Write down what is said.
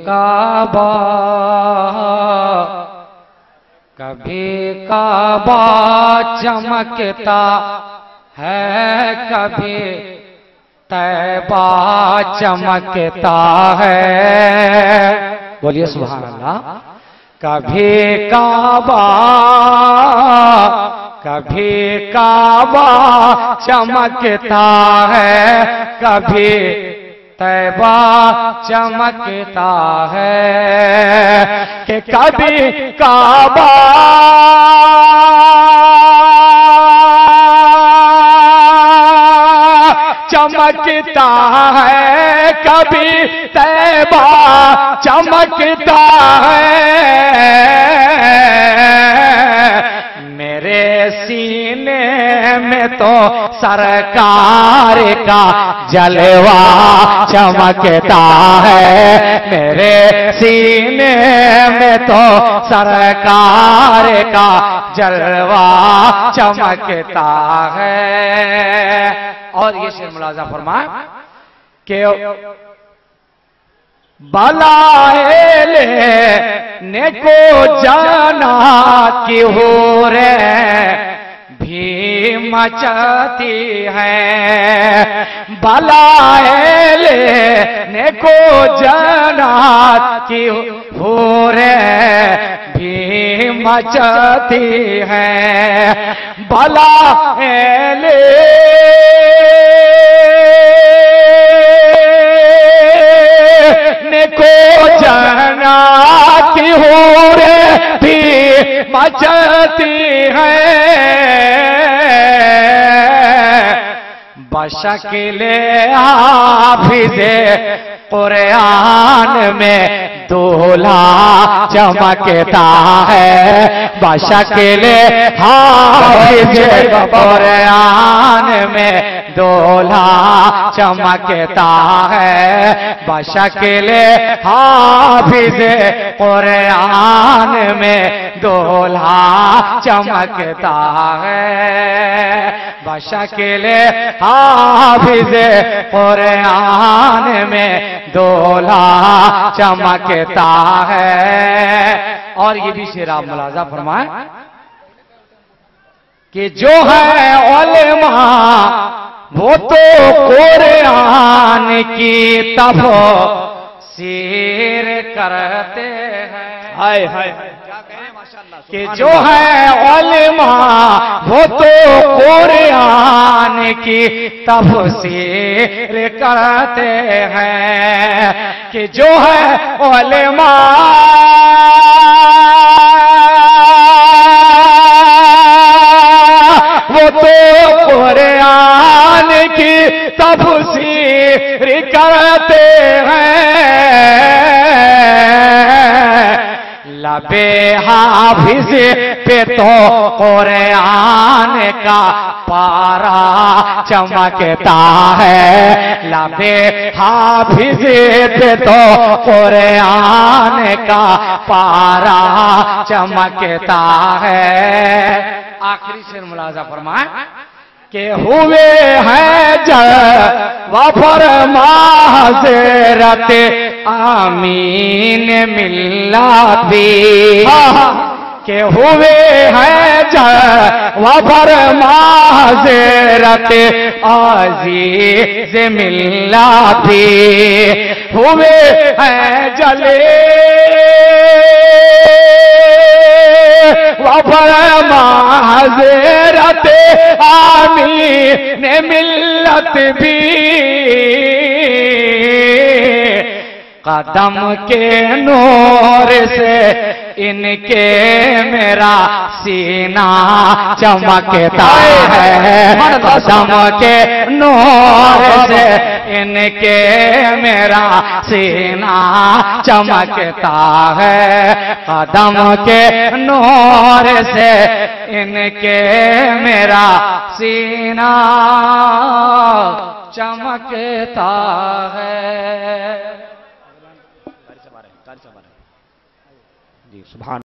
काबा चमकता है, कभी तैबा चमकता है। बोलिए सुभान अल्लाह। कभी काबा चमकता है, कभी तैबा चमकता है। कि कभी काबा चमकता है, कभी तैबा चमकता है। मेरे सीने में तो सरकार का जलवा चमकता है। मेरे सीने में तो सरकार का जलवा चमकता है। और ये शेर मुलाजा फरमाए कि बलाए ने को जाना की हो रे भी मचाती है। बलाए ने को जाना की हो रे भी मचाती है। बलाए को जाना की हो रे भी मचती है। बशकिले हाफिज़े कुरान में दूल्हा चमकता है। बशकिले हाफिज़े कुरान में दूल्हा चमकता है। बशकिले हाफिज़े कुरान में दूल्हा चमकता है। बशकिले हाफिज़े कुरान में दूल्हा चमकता है। और ये भी शेर आप मुलाजा फरमाए कि जो है उलेमा वो तो कुरान की तफसीर करते हैं। हाय हाय कि जो है उलेमा वो तो कुरान की तफसीर करते हैं। कि जो है उलेमा वो तो कुरान की तफसीर करते हैं। लबे हाफिज़ पे तो कुरान का पारा चमकता है। लबे हाफिज़ पे तो कुरान का पारा चमकता है। आखिरी शेर मुलाजा फरमाए कि हुए हैं वफर माज़रत आमीन मिल्लाती। कि हुए हैं वफर माज़रत अज़ीज़ मिल्लाती। हुए हैं जले वफर माज़रत आमीन मिल्लत भी। कदम के नूर से इनके मेरा सीना चमकता है। कदम के नूर से इनके मेरा सीना चमकता है। कदम के नूर से इनके मेरा सीना चमकता है। जी सुभान